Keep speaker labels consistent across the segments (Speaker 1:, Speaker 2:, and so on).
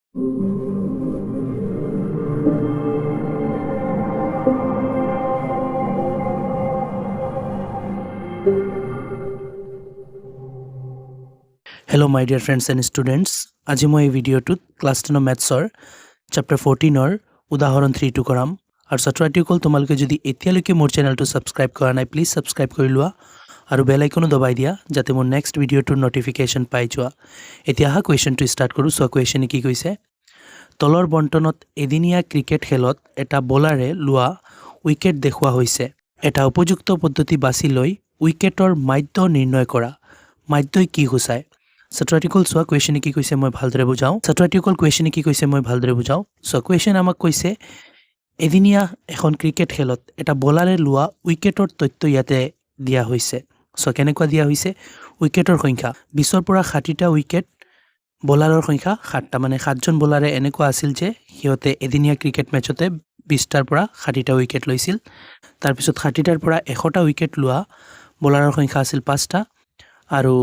Speaker 1: Hello my dear friends and students. আজি মই এই ভিডিঅ'টোত ক্লাছ 10 মেথছৰ চেপ্টাৰ 14ৰ উদাহৰণ 3টো কৰাম আৰু ছাত্ৰছাত্ৰীসকল তোমালোকে যদি এতিয়ালৈকে মোৰ চেনেলটো সাবস্ক্ৰাইব কৰা নাই প্লিজ সাবস্ক্ৰাইব কৰি লোৱা আৰু বেল আইকনো দবাই দিয়া যাতে মোৰ নেক্সট ভিডিঅ'টোৰ নটিফিকেশন পাই যোৱা। এতিয়া হা কোৱেশ্চনটো ষ্টাৰ্ট কৰো। সো কোৱেশ্চনে কি কৈছে, তলৰ বণ্টনত এদিনীয়া ক্ৰিকেট খেলত এটা বলাৰে লোৱা উইকেট দেখুওৱা হৈছে। এটা উপযুক্ত পদ্ধতি বাছি লৈ উইকেটৰ মাধ্য নিৰ্ণয় কৰা। মাধ্যই কি সূচায়? ছাত্ৰছাত্ৰীসকল চোৱা কোৱেশ্চনে কি কৈছে মই ভালদৰে বুজাওঁ। সো কোৱেশ্চন আমাক কৈছে এদিনীয়া এখন ক্ৰিকেট খেলত এটা বলাৰে লোৱা উইকেটৰ তথ্য ইয়াতে দিয়া হৈছে। সো কেনেকুৱা দিয়া হৈছে, উইকেটৰ সংখ্যা 20ৰ পৰা 60টা উইকেট, বলাৰৰ সংখ্যা 7টা, মানে 7জন বলাৰে এনেকুৱা আছিল যে সিহঁতে এদিনীয়া ক্ৰিকেট মেচতে 20টাৰ পৰা 60টা উইকেট লৈছিল। তাৰপিছত 60টাৰ পৰা 100টা উইকেট লোৱা বলাৰৰ সংখ্যা আছিল 5টা আৰু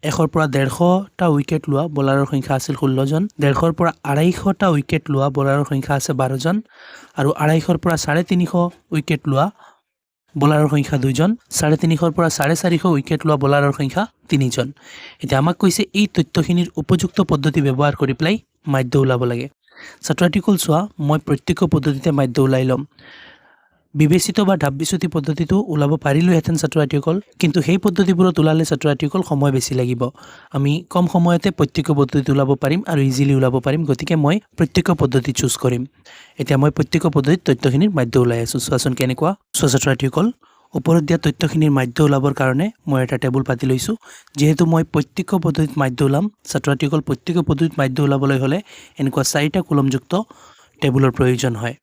Speaker 1: 100ৰ পৰা 150টা উইকেট লোৱা বলাৰৰ সংখ্যা আছিল 16জন। 150ৰ পৰা 250টা উইকেট লোৱা বলাৰৰ সংখ্যা আছে 12জন আৰু 250ৰ পৰা 350 উইকেট লোৱা বলাৰৰ সংখ্যা 2জন। 350ৰ পৰা 450 উইকেট লোৱা বলাৰৰ সংখ্যা 3জন। এতিয়া আমাক কৈছে এই তথ্যখিনিৰ উপযুক্ত পদ্ধতি ব্যৱহাৰ কৰি পেলাই মাধ্য ওলাব লাগে। ছাত্ৰছাত্ৰীসকল চোৱা, মই প্ৰত্যেক পদ্ধতিতে মাধ্য ওলাই ল'ম। বিবেচিত বা ঢাপবিচুতি পদ্ধতিটো ওলাব পাৰিলোহেঁতেন ছাত্ৰছাত্ৰীসকল, কিন্তু সেই পদ্ধতিবোৰত ওলালে ছাত্ৰছাত্ৰীসকল সময় বেছি লাগিব। আমি কম সময়তে প্ৰত্যেক পদ্ধতি ওলাব পাৰিম আৰু ইজিলি ওলাব পাৰিম, গতিকে মই প্ৰত্যেক পদ্ধতি চুজ কৰিম। এতিয়া মই প্ৰত্যেক পদ্ধতিত তথ্যখিনিৰ মাধ্য ওলাই আছোঁ। চোৱাচোন কেনেকুৱা। চোৱা ছাত্ৰছাত্ৰীসকল, ওপৰত দিয়া তথ্যখিনিৰ মাধ্য ওলাবৰ কাৰণে মই এটা টেবুল পাতি লৈছোঁ। যিহেতু মই প্ৰত্যেক পদ্ধতিত মাধ্য ওলাম, ছাত্ৰছাত্ৰীসকল প্ৰত্যেক পদ্ধতিত মাধ্য ওলাবলৈ হ'লে এনেকুৱা 4টা কলমযুক্ত টেবুলৰ প্ৰয়োজন হয়।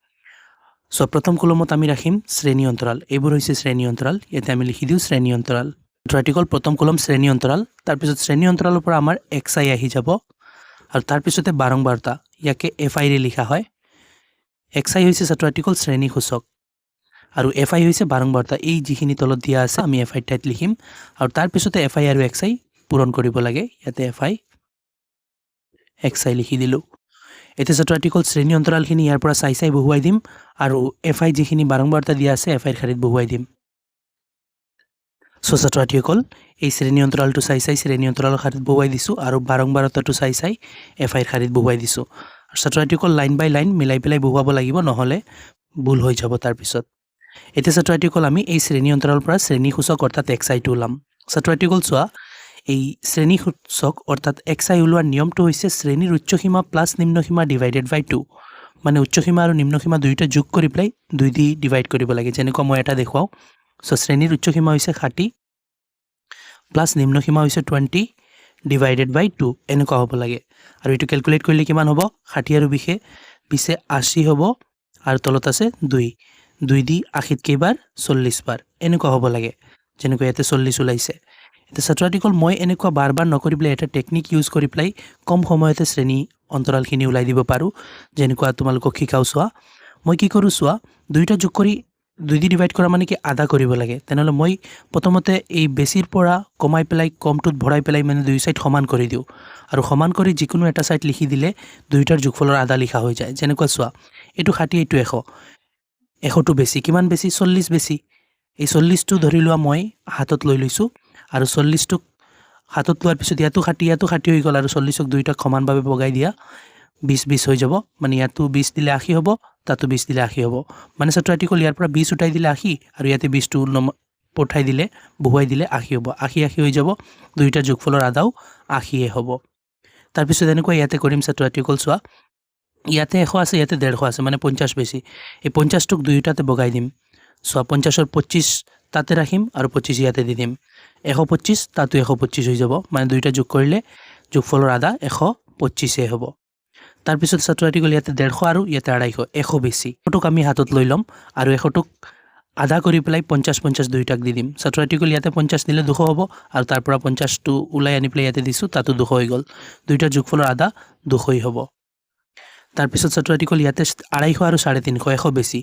Speaker 1: সো প্ৰথম কলমত আমি ৰাখিম শ্ৰেণী অন্তৰাল। এইবোৰ হৈছে শ্ৰেণী অন্তৰাল। ইয়াতে আমি লিখি দিওঁ শ্ৰেণী অন্তৰাল। ছাত্ৰছাত্ৰীসকল প্ৰথম কলম শ্ৰেণী অন্তৰাল, তাৰপিছত শ্ৰেণী অন্তৰালৰ পৰা আমাৰ xi আহি যাব আৰু তাৰপিছতে বাৰংবাৰতা, ইয়াকে fi ৰে লিখা হয়। xi হৈছে ছাত্ৰছাত্ৰীসকল শ্ৰেণী সূচক আৰু fi হৈছে বাৰংবাৰতা। এই যিখিনি তলত দিয়া আছে আমি fi ঠাইত লিখিম আৰু তাৰপিছতে fi আৰু xi পূৰণ কৰিব লাগে। ইয়াতে fi xi লিখি দিলোঁ। এতিয়া ছাত্ৰছাত্ৰীসকল শ্ৰেণী অন্তৰালখিনি ইয়াৰ পৰা চাই বহুৱাই দিম আৰু fi যিখিনি বাৰংবাৰতা দিয়া আছে fi ৰ শাৰীত বহুৱাই দিম। সো ছাত্ৰছাত্ৰীসকল এই শ্ৰেণী অন্তৰালটো চাই শ্ৰেণী অন্তৰালৰ শাৰীত বহুৱাই দিছোঁ আৰু বাৰংবাৰতাটো চাই fi ৰ শাৰীত বহুৱাই দিছোঁ। আৰু ছাত্ৰছাত্ৰীসকল লাইন বাই লাইন মিলাই পেলাই বহুৱাব লাগিব, নহ'লে ভুল হৈ যাব তাৰপিছত। এতিয়া ছাত্ৰছাত্ৰীসকল আমি এই শ্ৰেণী অন্তৰালৰ পৰা শ্ৰেণী সূচক অৰ্থাৎ xi টো ওলাম। ছাত্ৰছাত্ৰীসকল চোৱা, এই শ্ৰেণী সূচক অৰ্থাৎ xi ওলোৱাৰ নিয়মটো হৈছে শ্ৰেণীৰ উচ্চসীমা প্লাছ নিম্নসীমা ডিভাইডেড বাই 2, মানে উচ্চসীমা আৰু নিম্নসীমা দুয়োটা যোগ কৰি পেলাই 2 দি ডিভাইড কৰিব লাগে। যেনেকুৱা মই এটা দেখুৱাওঁ। সো শ্ৰেণীৰ উচ্চসীমা হৈছে 60 প্লাছ নিম্নসীমা হৈছে 20 ডিভাইডেড বাই 2, এনেকুৱা হ'ব লাগে। আৰু এইটো কেলকুলেট কৰিলে কিমান হ'ব, 60 আৰু 20 80 হ'ব আৰু তলত আছে 2 দি 80ত কেইবাৰ 40 বাৰ, এনেকুৱা হ'ব লাগে। যেনেকৈ ইয়াতে 40 ওলাইছে। এতিয়া ছাত্ৰছাত্ৰীসকল মই এনেকুৱা বাৰ বাৰ নকৰি পেলাই এটা টেকনিক ইউজ কৰি পেলাই কম সময়তে শ্ৰেণী অন্তৰালখিনি ওলাই দিব পাৰোঁ। যেনেকুৱা তোমালোকক শিকাওঁ। চোৱা মই কি কৰোঁ, চোৱা দুয়োটা যোগ কৰি 2 দি ডিভাইড কৰা মানে কি আধা কৰিব লাগে। তেনেহ'লে মই প্ৰথমতে এই বেছিৰ পৰা কমাই পেলাই কমটোত ভৰাই পেলাই মানে দুই চাইড সমান কৰি দিওঁ আৰু সমান কৰি যিকোনো এটা চাইড লিখি দিলে দুয়োটাৰ যোগফলৰ আধা লিখা হৈ যায়। যেনেকুৱা চোৱা এইটো 60 এইটো 100, 100টো বেছি, কিমান বেছি 40 বেছি। এই 40টো ধৰি লোৱা মই হাতত লৈ লৈছোঁ আৰু 40টোক হাতত লোৱাৰ পিছত ইয়াতো 60 হৈ গ'ল আৰু 40ক দুয়োটাক সমানভাৱে বগাই দিয়া 20 হৈ যাব। মানে ইয়াতো 20 দিলে 80 হ'ব, তাতো 20 দিলে 80 হ'ব। মানে ছাত্ৰছাত্ৰীসকল ইয়াৰ পৰা 20 উঠাই দিলে 80 আৰু ইয়াতে 20টো পঠাই দিলে বহুৱাই দিলে 80 হ'ব। 80 হৈ যাব, দুয়োটা যোগফলৰ আধাও 80 হ'ব। তাৰপিছত এনেকুৱা ইয়াতে কৰিম ছাত্ৰছাত্ৰীসকল। চোৱা ইয়াতে 100 আছে, ইয়াতে 150 আছে, মানে 50 বেছি। এই 50টোক দুয়োটাতে বগাই দিম। চোৱা 50ৰ 25 তাতে ৰাখিম আৰু 25 ইয়াতে দি দিম। 125 তাতো 125 হৈ যাব, মানে দুয়োটা যোগ কৰিলে যোগফলৰ আধা 125 হ'ব। তাৰপিছত ছাত্ৰছাত্ৰীসকল ইয়াতে 150 আৰু ইয়াতে 250, 100 বেছি। 100টোক আমি হাতত লৈ ল'ম আৰু 100টোক আধা কৰি পেলাই 50 দুয়োটাক দি দিম। ছাত্ৰছাত্ৰীসকল ইয়াতে 50 দিলে 200 হ'ব আৰু তাৰ পৰা 50টো ওলাই আনি পেলাই ইয়াতে দিছোঁ, তাতো 200 হৈ গ'ল। দুয়োটাৰ যোগফলৰ আধা 200 হ'ব। তাৰপিছত ছাত্ৰছাত্ৰীসকল ইয়াতে 250 আৰু 350, 100 বেছি।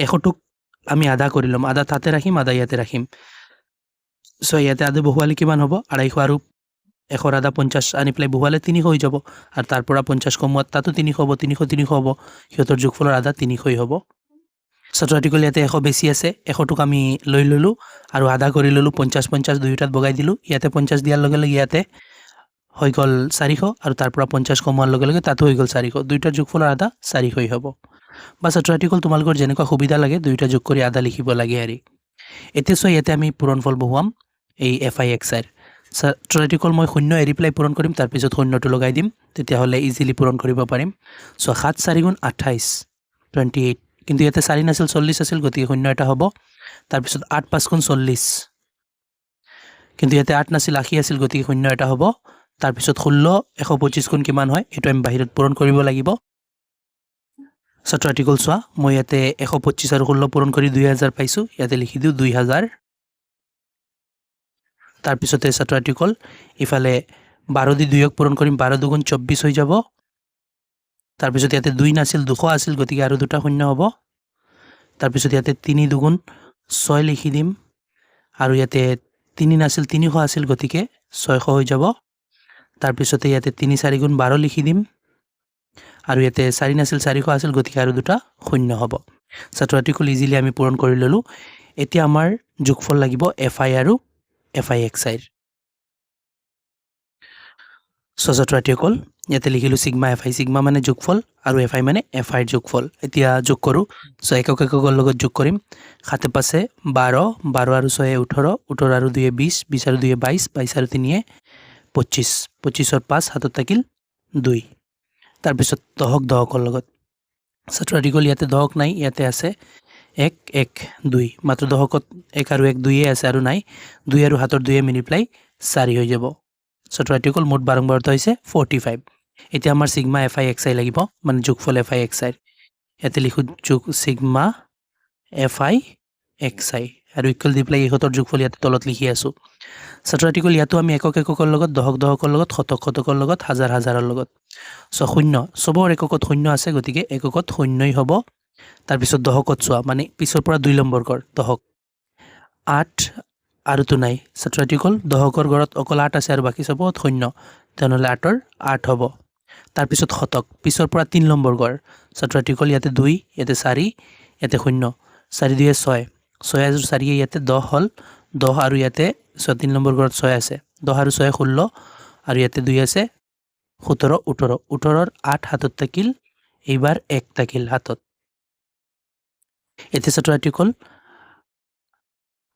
Speaker 1: 100টোক আমি আধা কৰি ল'ম, আধা তাতে ৰাখিম, আধা ইয়াতে ৰাখিম। সো ইয়াতে আধা বহুৱালে কিমান হ'ব, 250 আৰু 100 আধা 50 আনি পেলাই বহুৱালে 300 হৈ যাব আৰু তাৰ পৰা 50 কমোৱাত তাতো 300 হ'ব 300 হ'ব সিহঁতৰ যোগফলৰ আধা 300 হ'ব ছাত্ৰ ছাত্ৰীসকল ইয়াতে 100 বেছি আছে 100টোক আমি লৈ ল'লোঁ আৰু আধা কৰি ল'লোঁ 50 50 দুয়োটাত বগাই দিলোঁ ইয়াতে 50 দিয়াৰ লগে লগে ইয়াতে হৈ গ'ল 400 আৰু তাৰ পৰা 50 কমোৱাৰ লগে লগে তাতো হৈ গ'ল 400 দুয়োটাৰ যোগফলৰ আধা 400 হ'ব বা ছাত্ৰ ছাত্ৰীসকল তোমালোকৰ যেনেকুৱা সুবিধা লাগে দুয়োটা যোগ কৰি আধা লিখিব লাগে আৰু এতিয়া চোৱা ইয়াতে আমি পূৰণফল বহুৱাম এই FI/XI ছাত্ৰ ছাত্ৰীসকল মই শূন্য এৰি পেলাই পূৰণ কৰিম তাৰপিছত শূন্যটো লগাই দিম তেতিয়াহ'লে ইজিলি পূৰণ কৰিব পাৰিম চ' 7 4 গুণ 28 28 কিন্তু ইয়াতে 4 নাছিল 40 আছিল গতিকে শূন্য এটা হ'ব তাৰপিছত 8 5 গুণ 40 কিন্তু ইয়াতে 8 নাছিল 80 আছিল গতিকে শূন্য এটা হ'ব তাৰপিছত 16 125 গুণ কিমান হয় এইটো আমি বাহিৰত পূৰণ কৰিব লাগিব ছাত্ৰ ছাত্ৰীসকল চোৱা মই ইয়াতে 125 আৰু 16 পূৰণ কৰি 2000 পাইছোঁ ইয়াতে লিখি দিওঁ 2000 তাৰপিছতে ছাত্ৰ ছাত্ৰীসকল ইফালে 12 দি 2ক পূৰণ কৰিম 12 দুগুণ 24 হৈ যাব তাৰপিছত ইয়াতে 2 নাছিল 200 আছিল গতিকে আৰু দুটা শূন্য হ'ব তাৰপিছত ইয়াতে 3 দুগুণ 6 লিখি দিম আৰু ইয়াতে 3 নাছিল 300 আছিল গতিকে 600 হৈ যাব তাৰপিছতে ইয়াতে 3 4 গুণ 12 লিখি দিম আৰু ইয়াতে 4 নাছিল 400 আছিল গতিকে আৰু দুটা শূন্য হ'ব ছাত্ৰ ছাত্ৰীসকল ইজিলি আমি পূৰণ কৰি ল'লোঁ এতিয়া আমাৰ যোগফল লাগিব FI আৰু FI/XI ছাত্ৰ ছাত্ৰীসকল ইয়াতে লিখিলোঁ সিগমা FI সিগমা মানে যোগফল আৰু FI মানে FI ৰ যোগফল এতিয়া যোগ কৰোঁ চ' একক এককৰ লগত যোগ কৰিম 7 5 12 12 আৰু 6 18 18 আৰু 2 20 20 আৰু 2 22 22 আৰু 3 25 25 5 হাতত থাকিল 2 তাৰপিছত দহক দহকৰ লগত ছাত্ৰ ছাত্ৰীসকল ইয়াতে দহক নাই ইয়াতে আছে 1 1 2 মাত্ৰ দহকত 1 আৰু 1 2 আছে আৰু নাই 2 আৰু হাতৰ 2 মিলি পেলাই 4 হৈ যাব ছাত্ৰ ছাত্ৰীসকল মুঠ বাৰম্বাৰতা হৈছে 45 এতিয়া আমাৰ সিগমা FI/XI লাগিব মানে যোগফল FI/XI ইয়াতে লিখোঁ যোগ সিগমা FI/XI আৰু ইকুৱেল দি পেলাই ইহঁতৰ যোগফল ইয়াতে তলত লিখি আছোঁ ছাত্ৰ ছাত্ৰীসকল ইয়াতো আমি একক এককৰ লগত দহক দহকৰ লগত শতক শতকৰ লগত হাজাৰ হাজাৰৰ লগত চ' শূন্য চবৰ এককত শূন্য আছে গতিকে এককত শূন্যই হ'ব তাৰপিছত দহকত চোৱা মানে পিছৰ পৰা 2 নম্বৰ গড় দহক 8 আৰুতো নাই ছাত্ৰ ছাত্ৰীসকল দহকৰ গড়ত অকল 8 আছে আৰু বাকী চবত শূন্য তেনেহ'লে 8ৰ 8 হ'ব তাৰপিছত শতক পিছৰ পৰা 3 নম্বৰ গড় ছাত্ৰ ছাত্ৰীসকল ইয়াতে 2 ইয়াতে 4 ইয়াতে শূন্য 4 2 6 6 আৰু 4 ইয়াতে 10 হ'ল 10 আৰু ইয়াতে 3 নম্বৰ গড়ত 6 আছে 10 আৰু 6 16 আৰু ইয়াতে 2 আছে 17 18 18ৰ 8 হাতত থাকিল এইবাৰ 1 থাকিল হাতত এতিয়া ছাত্ৰ ছাত্ৰীসকল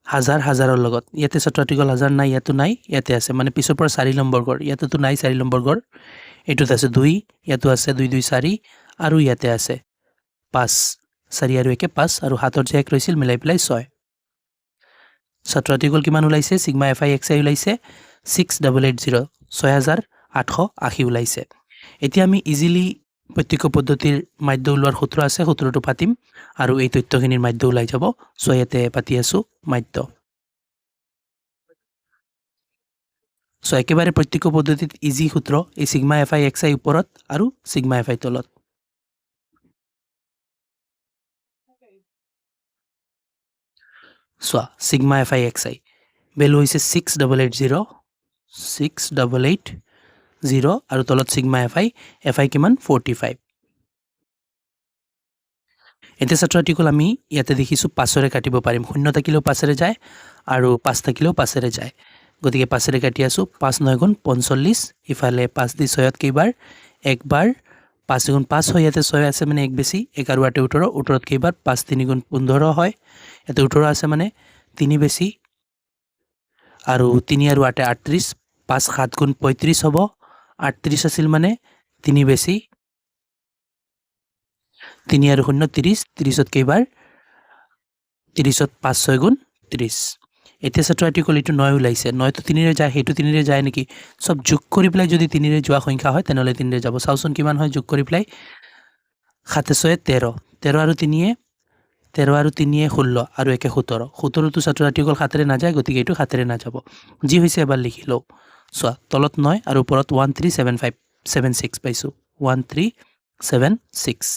Speaker 1: হাজাৰ হাজাৰৰ লগত ইয়াতে ছাত্ৰ ছাত্ৰীসকল হাজাৰ নাই ইয়াতো নাই ইয়াতে আছে মানে পিছৰ পৰা 4 নম্বৰ গড় ইয়াতেতো নাই 4 নম্বৰ গড় এইটোত আছে 2 ইয়াতো আছে 2 2 4 আৰু ইয়াতে আছে 5 4 আৰু 1 5 আৰু হাতৰ যে 1 ৰৈছিল মিলাই পেলাই 6 ছাত্ৰ ছাত্ৰীসকল কিমান ওলাইছে সিগমা FI/XI ওলাইছে 6880 6880 ওলাইছে এতিয়া আমি ইজিলি প্ৰত্যক্ষ পদ্ধতিৰ মাধ্য ওলোৱাৰ সূত্ৰ আছে সূত্ৰটো পাতিম আৰু এই তথ্যখিনিৰ মাধ্য ওলাই যাব চ' ইয়াতে পাতি আছোঁ মাধ্য চ' একেবাৰে প্ৰত্যক্ষ পদ্ধতিত ইজি সূত্ৰ এই সিগমা FI/XI ওপৰত আৰু সিগমা FI তলত চোৱা সিগমা FI/XI ভেলু হৈছে 6880 6880 আৰু তলত সিগমা FI কিমান 45 এতিয়া ছাত্ৰ ছাত্ৰীসকল আমি ইয়াতে দেখিছোঁ 5ৰে কাটিব পাৰিম 0 থাকিলেও 5ৰে যায় আৰু 5 থাকিলেও 5ৰে যায় গতিকে 5ৰে কাটি আছোঁ 5 9 গুণ 45 ইফালে 5 দি 6ত কেইবাৰ একবাৰ 5 গুণ 5 হয় ইয়াতে 6 আছে মানে 1 বেছি 1 আৰু 8 18 18ত কেইবাৰ 5 3 গুণ 15 হয় ইয়াতে 18 আছে মানে 3 বেছি আৰু 3 আৰু 8 38 5 7 গুণ 35 হ'ব 38 আছিল মানে 3 বেছি 3 আৰু 0 30 30ত কেইবাৰ 30ত 5 6 গুণ 30 এতিয়া ছাত্ৰ ছাত্ৰীসকল এইটো 9 ওলাইছে 9টো 3ৰে যায় সেইটো 3ৰে যায় নেকি সব যোগ কৰি পেলাই যদি 3ৰে যোৱা সংখ্যা হয় তেনেহ'লে 3ৰে যাব চাওচোন কিমান হয় যোগ কৰি পেলাই 7 6 13 13 আৰু 3 13 আৰু 3 16 আৰু 1 17 17টো ছাত্ৰ ছাত্ৰীসকল 7ৰে নাযায় গতিকে এইটো 7ৰে নাযাব যি হৈছে এবাৰ লিখি লওঁ চোৱা তলত 9 আৰু ওপৰত 137576 পাইছোঁ 1376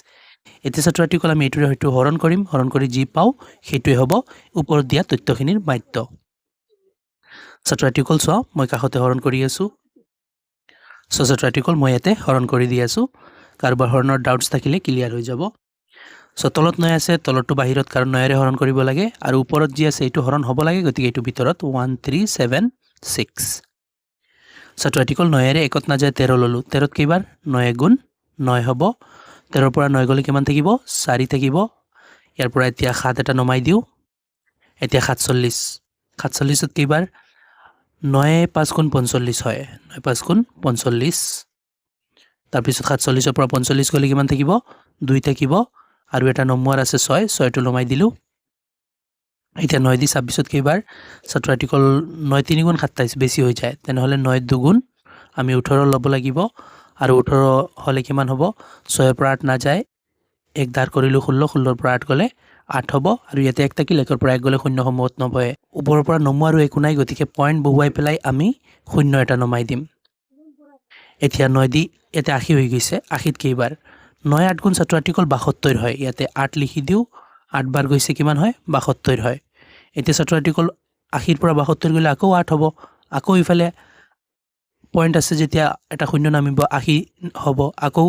Speaker 1: এতিয়া ছাত্ৰ ছাত্ৰীসকল আমি এইটোৰে হয়তো হৰণ কৰিম হৰণ কৰি যি পাওঁ সেইটোৱে হ'ব ওপৰত দিয়া তথ্যখিনিৰ মাধ্য ছাত্ৰ ছাত্ৰীসকল চোৱা মই কাষতে হৰণ কৰি আছোঁ সো ছাত্ৰ ছাত্ৰীসকল মই ইয়াতে হৰণ কৰি দি আছোঁ কাৰোবাৰ হৰণৰ ডাউটছ থাকিলে ক্লিয়াৰ হৈ যাব সো তলত 9 আছে তলতটো বাহিৰত কাৰণ 9ৰে হৰণ কৰিব লাগে আৰু ওপৰত যি আছে এইটো হৰণ হ'ব লাগে গতিকে এইটো ভিতৰত 1376 ছাত্ৰ ছাত্ৰীসকল 9ৰে একত না যায় 13 ললো 13ত কেইবাৰ 9 গুণ 9 হ'ব 13ৰ পৰা 9 গলে কিমান থাকিব 4 থাকিব ইয়াৰ পৰা এতিয়া 7 এটা নমাই দিও এতিয়া 47 47ত কেইবাৰ 9 5 গুণ 45 হয় 9 5 গুণ 45 তাৰ পিছত 47ৰ পৰা 45 গলে কিমান থাকিব 2 থাকিব আৰু এটা নম্বৰ আছে 6 6টো নমাই দিলো এতিয়া 9 দি 26ত কেইবাৰ ছাত্ৰ ছাত্ৰীসকল 9 3 গুণ 27 বেছি হৈ যায় তেনেহলে 9 দুগুণ আমি 18 ল'ব লাগিব আৰু 18 হলে কিমান হ'ব 6 ৰ পৰা 8 না যায় এক দাৰ কৰিলো 16 16ৰ পৰা 8 গলে 8 হ'ব আৰু ইয়াতে এক থাকিল একৰ পৰা 1 গলে 0 সময়ত নবয়ে ওপৰৰ পৰা নমু আৰু একো নাই গতিকে পইণ্ট বহুৱাই পেলাই আমি 0 এটা নমাই দিম এতিয়া 9 দি ইয়াতে 80 হৈ গৈছে 80ত কেইবাৰ 9 8 গুণ ছাত্ৰ ছাত্ৰীসকল 72 হয় ইয়াতে 8 লিখি দিও 8 বাৰ গৈছে কিমান হয় 72 হয় এতিয়া ছাত্ৰ ছাত্ৰীসকল 80ৰ পৰা 72 গলে আকৌ 8 হ'ব আকৌ ইফালে পইণ্ট আছে যেতিয়া এটা 0 নামিব 80 হ'ব আকৌ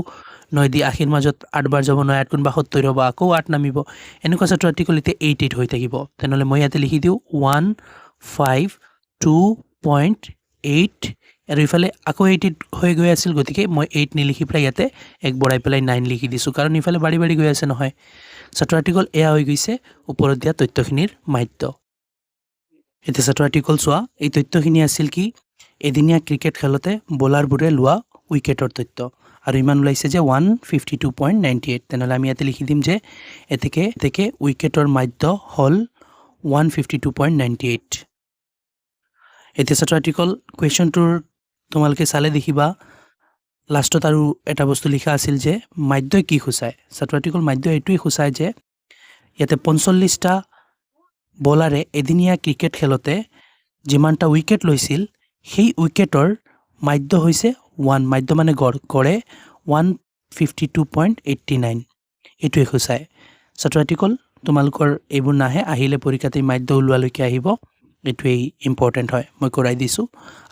Speaker 1: 9 দি 80ৰ মাজত 8 বাৰ যাব 9 8 গুণ 72 হ'ব আকৌ 8 নামিব এনেকুৱা ছাত্ৰ ছাত্ৰীসকল এতিয়া 88 হৈ থাকিব তেনেহলে মই ইয়াতে লিখি দিও 152.8 আৰু ইফালে আকৌ 88 হৈ গৈ আছিল গতিকে মই 8 নিলিখি পেলাই ইয়াতে এক বঢ়াই পেলাই 9 লিখি দিছো কাৰণ ইফালে বাঢ়ি বাঢ়ি গৈ আছে নহয় ছাত্ৰ ছাত্ৰীসকল এয়া হৈ গৈছে ওপৰত দিয়া তথ্যখিনিৰ মাধ্য এতিয়া ছাত্ৰ ছাত্ৰীসকল চোৱা এই তথ্যখিনি আছিল কি এদিনীয়া ক্ৰিকেট খেলতে বলাৰবোৰে লোৱা উইকেটৰ তথ্য আৰু ইমান ওলাইছে যে 152.98 তেনেহলে আমি ইয়াতে লিখি দিম যে এতেকে উইকেটৰ মাধ্য হল 152.98 এতিয়া ছাত্ৰ ছাত্ৰীসকল কুৱেশ্যনটোৰ তোমালোকে চালে দেখিবা লাষ্টত আৰু এটা বস্তু লিখা আছিল যে মাধ্যই কি খুচায় ছাত্ৰ ছাত্ৰীসকল মাধ্য এইটোৱে খুচায় যে ইয়াতে 45টা বলাৰে এদিনীয়া ক্ৰিকেট খেলতে যিমানটা উইকেট লৈছিল সেই উইকেটৰ মাধ্য হৈছে 1 মাধ্য মানে গড়ে 152.89 এইটোৱে খুচায় ছাত্ৰ ছাত্ৰীসকল তোমালোকৰ এইবোৰ নাহে আহিলে পৰীক্ষাতে মাধ্য ওলোৱালৈকে আহিব এইটোৱেই ইম্পৰ্টেণ্ট হয় মই কৰাই দিছোঁ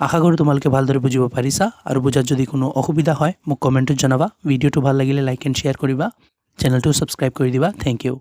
Speaker 1: আশা কৰোঁ তোমালোকে ভালদৰে বুজিব পাৰিছা আৰু বুজাত যদি কোনো অসুবিধা হয় মোক কমেণ্টত জনাবা ভিডিঅ'টো ভাল লাগিলে লাইক এণ্ড শ্বেয়াৰ কৰিবা চেনেলটো ছাবস্ক্ৰাইব কৰি দিবা থেংক ইউ